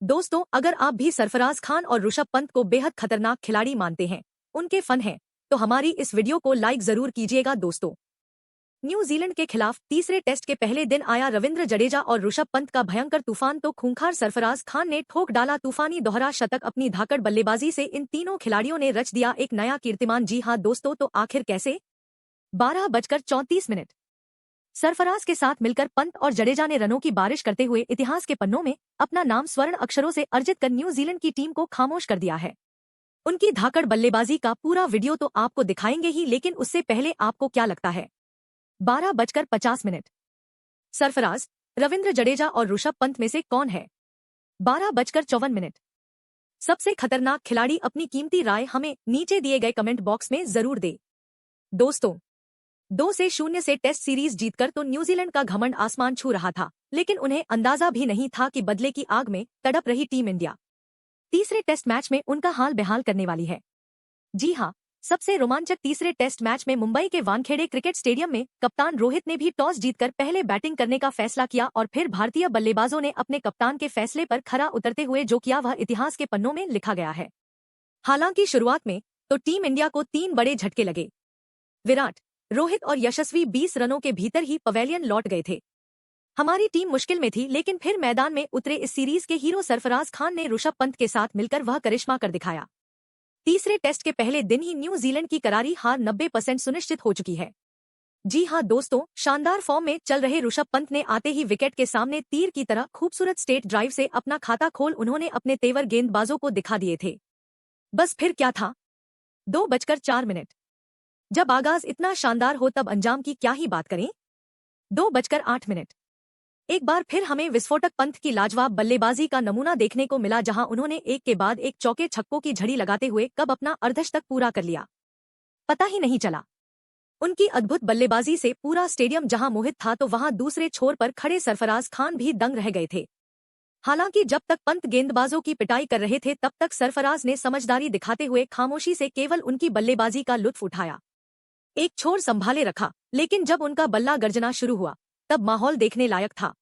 दोस्तों, अगर आप भी सरफराज खान और ऋषभ पंत को बेहद खतरनाक खिलाड़ी मानते हैं, उनके फन हैं, तो हमारी इस वीडियो को लाइक जरूर कीजिएगा दोस्तों। न्यूजीलैंड के खिलाफ तीसरे टेस्ट के पहले दिन आया रविंद्र जडेजा और ऋषभ पंत का भयंकर तूफान तो खूंखार सरफराज खान ने ठोक डाला तूफानी दोहरा शतक। अपनी धाकड़ बल्लेबाजी से इन तीनों खिलाड़ियों ने रच दिया एक नया कीर्तिमान। जी हां दोस्तों, तो आखिर कैसे? 12:34 सरफराज के साथ मिलकर पंत और जडेजा ने रनों की बारिश करते हुए इतिहास के पन्नों में अपना नाम स्वर्ण अक्षरों से अर्जित कर न्यूजीलैंड की टीम को खामोश कर दिया है। उनकी धाकड़ बल्लेबाजी का पूरा वीडियो तो आपको दिखाएंगे ही, लेकिन उससे पहले आपको क्या लगता है 12:50 सरफराज, रविंद्र जडेजा और ऋषभ पंत में से कौन है 12:54 सबसे खतरनाक खिलाड़ी? अपनी कीमती राय हमें नीचे दिए गए कमेंट बॉक्स में जरूर दे। दोस्तों, 2-0 से टेस्ट सीरीज जीतकर तो न्यूजीलैंड का घमंड आसमान छू रहा था, लेकिन उन्हें अंदाजा भी नहीं था कि बदले की आग में तड़प रही टीम इंडिया तीसरे टेस्ट मैच में उनका हाल बेहाल करने वाली है। जी हां, सबसे रोमांचक तीसरे टेस्ट मैच में मुंबई के वानखेड़े क्रिकेट स्टेडियम में कप्तान रोहित ने भी टॉस जीतकर पहले बैटिंग करने का फैसला किया और फिर भारतीय बल्लेबाजों ने अपने कप्तान के फैसले पर खरा उतरते हुए जो किया वह इतिहास के पन्नों में लिखा गया है। हालांकि शुरुआत में तो टीम इंडिया को 3 बड़े झटके लगे। विराट, रोहित और यशस्वी 20 रनों के भीतर ही पवेलियन लौट गए थे। हमारी टीम मुश्किल में थी, लेकिन फिर मैदान में उतरे इस सीरीज के हीरो सरफराज खान ने ऋषभ पंत के साथ मिलकर वह करिश्मा कर दिखाया। तीसरे टेस्ट के पहले दिन ही न्यूजीलैंड की करारी हार 90% सुनिश्चित हो चुकी है। जी हां दोस्तों, शानदार फॉर्म में चल रहे ऋषभ पंत ने आते ही विकेट के सामने तीर की तरह खूबसूरत स्टेट ड्राइव से अपना खाता खोल उन्होंने अपने तेवर गेंदबाजों को दिखा दिए थे। बस फिर क्या था 2:04 जब आगाज इतना शानदार हो तब अंजाम की क्या ही बात करें। 2:08 एक बार फिर हमें विस्फोटक पंत की लाजवाब बल्लेबाजी का नमूना देखने को मिला, जहां उन्होंने एक के बाद एक चौके छक्कों की झड़ी लगाते हुए कब अपना अर्धशतक पूरा कर लिया पता ही नहीं चला। उनकी अद्भुत बल्लेबाजी से पूरा स्टेडियम जहां मोहित था, तो वहां दूसरे छोर पर खड़े सरफराज खान भी दंग रह गए थे। हालांकि जब तक पंत गेंदबाजों की पिटाई कर रहे थे, तब तक सरफराज ने समझदारी दिखाते हुए खामोशी से केवल उनकी बल्लेबाजी का लुत्फ उठाया, एक छोर संभाले रखा। लेकिन जब उनका बल्ला गर्जना शुरू हुआ, तब माहौल देखने लायक था।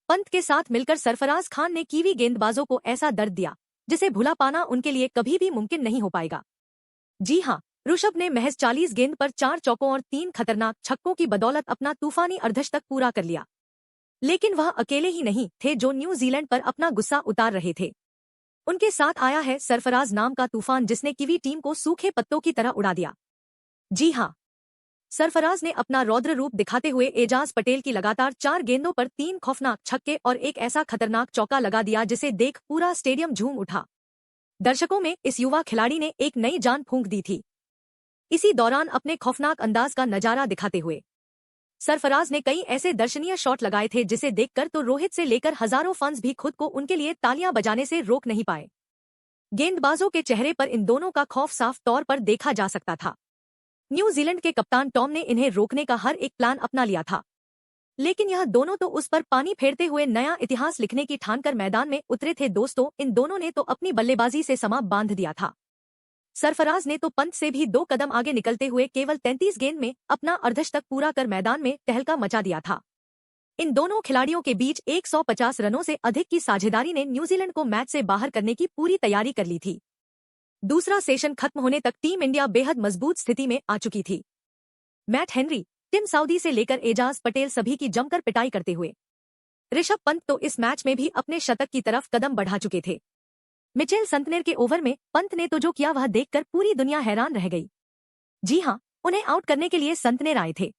पंत के साथ मिलकर सरफराज खान ने कीवी गेंदबाजों को ऐसा दर्द दिया जिसे भुला पाना उनके लिए कभी भी मुमकिन नहीं हो पाएगा। जी हां, ऋषभ ने महज 40 गेंद पर 4 चौकों और 3 खतरनाक छक्कों की बदौलत अपना तूफानी अर्धशतक पूरा कर लिया। लेकिन वह अकेले ही नहीं थे जो न्यूजीलैंड पर अपना गुस्सा उतार रहे थे। उनके साथ आया है सरफराज नाम का तूफान, जिसने कीवी टीम को सूखे पत्तों की तरह उड़ा दिया। जी हां, सरफराज ने अपना रौद्र रूप दिखाते हुए एजाज पटेल की लगातार 4 गेंदों पर 3 खौफनाक छक्के और एक ऐसा खतरनाक चौका लगा दिया जिसे देख पूरा स्टेडियम झूम उठा। दर्शकों में इस युवा खिलाड़ी ने एक नई जान फूंक दी थी। इसी दौरान अपने खौफनाक अंदाज का नजारा दिखाते हुए सरफराज ने कई ऐसे दर्शनीय शॉट लगाए थे जिसे देखकर तो रोहित से लेकर हजारों फैंस भी खुद को उनके लिए तालियां बजाने से रोक नहीं पाए। गेंदबाजों के चेहरे पर इन दोनों का खौफ साफ तौर पर देखा जा सकता था। न्यूजीलैंड के कप्तान टॉम ने इन्हें रोकने का हर एक प्लान अपना लिया था, लेकिन यह दोनों तो उस पर पानी फेरते हुए नया इतिहास लिखने की ठानकर मैदान में उतरे थे। दोस्तों, इन दोनों ने तो अपनी बल्लेबाजी से समा बांध दिया था। सरफराज ने तो पंत से भी 2 कदम आगे निकलते हुए केवल 33 गेंद में अपना अर्धशतक पूरा कर मैदान में तहलका मचा दिया था। इन दोनों खिलाड़ियों के बीच 150 रनों से अधिक की साझेदारी ने न्यूजीलैंड को मैच से बाहर करने की पूरी तैयारी कर ली थी। दूसरा सेशन खत्म होने तक टीम इंडिया बेहद मजबूत स्थिति में आ चुकी थी। मैट हेनरी, टिम साउदी से लेकर एजाज पटेल सभी की जमकर पिटाई करते हुए ऋषभ पंत तो इस मैच में भी अपने शतक की तरफ कदम बढ़ा चुके थे। मिचेल संतनेर के ओवर में पंत ने तो जो किया वह देखकर पूरी दुनिया हैरान रह गई। जी हां, उन्हें आउट करने के लिए संतनेर आए थे।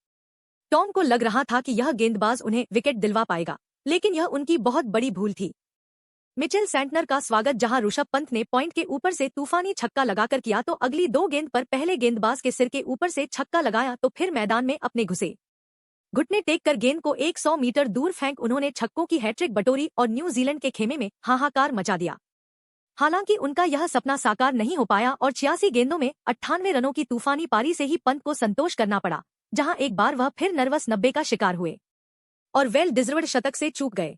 टॉम को लग रहा था कि यह गेंदबाज उन्हें विकेट दिलवा पाएगा, लेकिन यह उनकी बहुत बड़ी भूल थी। मिचेल सैंटनर का स्वागत जहां ऋषभ पंत ने पॉइंट के ऊपर से तूफानी छक्का लगाकर किया, तो अगली 2 गेंद पर पहले गेंदबाज के सिर के ऊपर से छक्का लगाया, तो फिर मैदान में अपने घुसे घुटने टेक कर गेंद को 100 मीटर दूर फेंक उन्होंने छक्कों की हैट्रिक बटोरी और न्यूजीलैंड के खेमे में हाहाकार मचा दिया। हालांकि उनका यह सपना साकार नहीं हो पाया और 86 गेंदों में 98 रनों की तूफानी पारी से ही पंत को संतोष करना पड़ा, जहां एक बार वह फिर नर्वस 90 का शिकार हुए और वेल डिजर्व्ड शतक से चूक गए।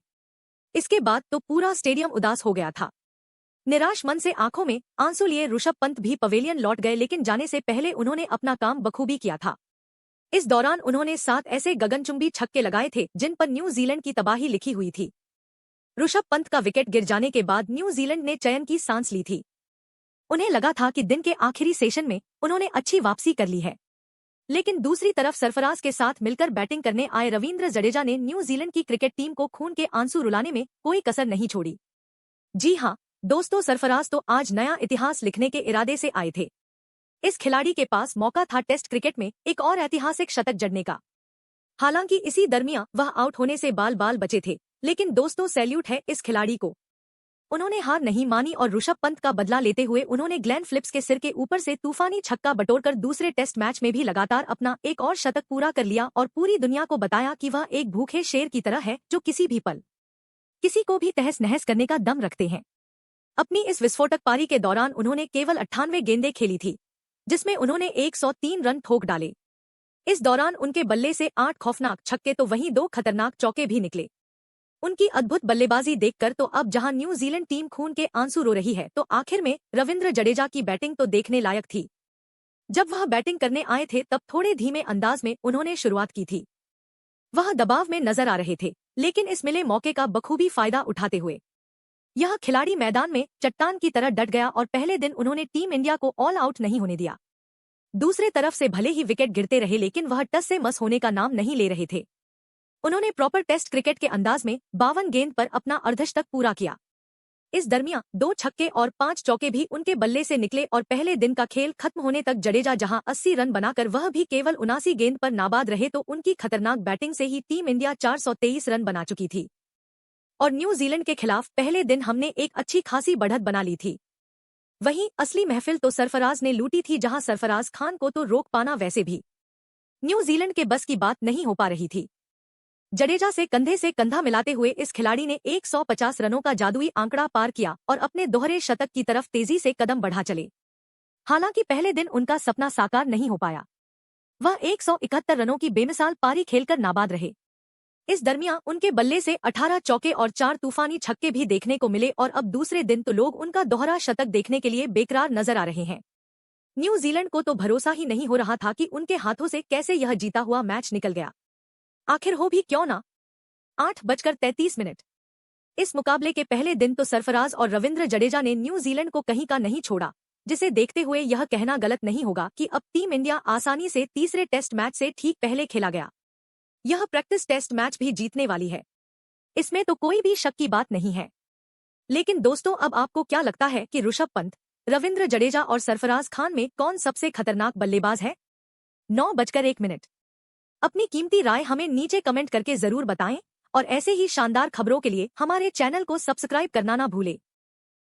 इसके बाद तो पूरा स्टेडियम उदास हो गया था। निराश मन से आंखों में आंसू लिए ऋषभ पंत भी पवेलियन लौट गए, लेकिन जाने से पहले उन्होंने अपना काम बखूबी किया था। इस दौरान उन्होंने 7 ऐसे गगनचुंबी छक्के लगाए थे जिन पर न्यूजीलैंड की तबाही लिखी हुई थी। ऋषभ पंत का विकेट गिर जाने के बाद न्यूजीलैंड ने चैन की सांस ली थी। उन्हें लगा था कि दिन के आखिरी सेशन में उन्होंने अच्छी वापसी कर ली है। लेकिन दूसरी तरफ सरफराज के साथ मिलकर बैटिंग करने आए रवींद्र जडेजा ने न्यूजीलैंड की क्रिकेट टीम को खून के आंसू रुलाने में कोई कसर नहीं छोड़ी। जी हां दोस्तों, सरफराज तो आज नया इतिहास लिखने के इरादे से आए थे। इस खिलाड़ी के पास मौका था टेस्ट क्रिकेट में एक और ऐतिहासिक शतक जड़ने का। हालांकि इसी दरमियान वह आउट होने से बाल बाल बचे थे, लेकिन दोस्तों सैल्यूट है इस खिलाड़ी को। उन्होंने हार नहीं मानी और ऋषभ पंत का बदला लेते हुए उन्होंने ग्लेन फिलिप्स के सिर के ऊपर से तूफानी छक्का बटोरकर दूसरे टेस्ट मैच में भी लगातार अपना एक और शतक पूरा कर लिया और पूरी दुनिया को बताया कि वह एक भूखे शेर की तरह है जो किसी भी पल किसी को भी तहस नहस करने का दम रखते हैं। अपनी इस विस्फोटक पारी के दौरान उन्होंने केवल 98 गेंदें खेली थी, जिसमें उन्होंने 103 रन ठोक डाले। इस दौरान उनके बल्ले से 8 खौफनाक छक्के तो वहीं 2 खतरनाक चौके भी निकले। उनकी अद्भुत बल्लेबाजी देखकर तो अब जहां न्यूजीलैंड टीम खून के आंसू रो रही है, तो आखिर में रविंद्र जडेजा की बैटिंग तो देखने लायक थी। जब वह बैटिंग करने आए थे तब थोड़े धीमे अंदाज में उन्होंने शुरुआत की थी। वह दबाव में नजर आ रहे थे, लेकिन इस मिले मौके का बखूबी फायदा उठाते हुए यह खिलाड़ी मैदान में चट्टान की तरह डट गया और पहले दिन उन्होंने टीम इंडिया को ऑल आउट नहीं होने दिया। दूसरे तरफ से भले ही विकेट गिरते रहे, लेकिन वह टस से मस होने का नाम नहीं ले रहे थे। उन्होंने प्रॉपर टेस्ट क्रिकेट के अंदाज में 52 गेंद पर अपना अर्धशतक पूरा किया। इस दरमियान 2 छक्के और 5 चौके भी उनके बल्ले से निकले और पहले दिन का खेल खत्म होने तक जडेजा जहां 80 रन बनाकर वह भी केवल 79 गेंद पर नाबाद रहे, तो उनकी खतरनाक बैटिंग से ही टीम इंडिया 423 रन बना चुकी थी। और न्यूजीलैंड के खिलाफ पहले दिन हमने एक अच्छी खासी बढ़त बना ली थी। वहीं असली महफिल तो सरफराज ने लूटी थी, जहां सरफराज खान को तो रोक पाना वैसे भी न्यूजीलैंड के बस की बात नहीं हो पा रही थी। जडेजा से कंधा मिलाते हुए इस खिलाड़ी ने 150 रनों का जादुई आंकड़ा पार किया और अपने दोहरे शतक की तरफ तेजी से कदम बढ़ा चले। हालांकि पहले दिन उनका सपना साकार नहीं हो पाया। वह 171 रनों की बेमिसाल पारी खेलकर नाबाद रहे। इस दरमियान उनके बल्ले से 18 चौके और 4 तूफानी छक्के भी देखने को मिले और अब दूसरे दिन तो लोग उनका दोहरा शतक देखने के लिए बेकरार नजर आ रहे हैं। न्यूजीलैंड को तो भरोसा ही नहीं हो रहा था कि उनके हाथों से कैसे यह जीता हुआ मैच निकल गया। आखिर हो भी क्यों ना। 8:33। इस मुकाबले के पहले दिन तो सरफराज और रविंद्र जडेजा ने न्यूजीलैंड को कहीं का नहीं छोड़ा, जिसे देखते हुए यह कहना गलत नहीं होगा कि अब टीम इंडिया आसानी से तीसरे टेस्ट मैच से ठीक पहले खेला गया यह प्रैक्टिस टेस्ट मैच भी जीतने वाली है। इसमें तो कोई भी शक की बात नहीं है। लेकिन दोस्तों, अब आपको क्या लगता है कि ऋषभ पंत, रविंद्र जडेजा और सरफराज खान में कौन सबसे खतरनाक बल्लेबाज है? 9:01। अपनी कीमती राय हमें नीचे कमेंट करके जरूर बताएं और ऐसे ही शानदार खबरों के लिए हमारे चैनल को सब्सक्राइब करना ना भूलें।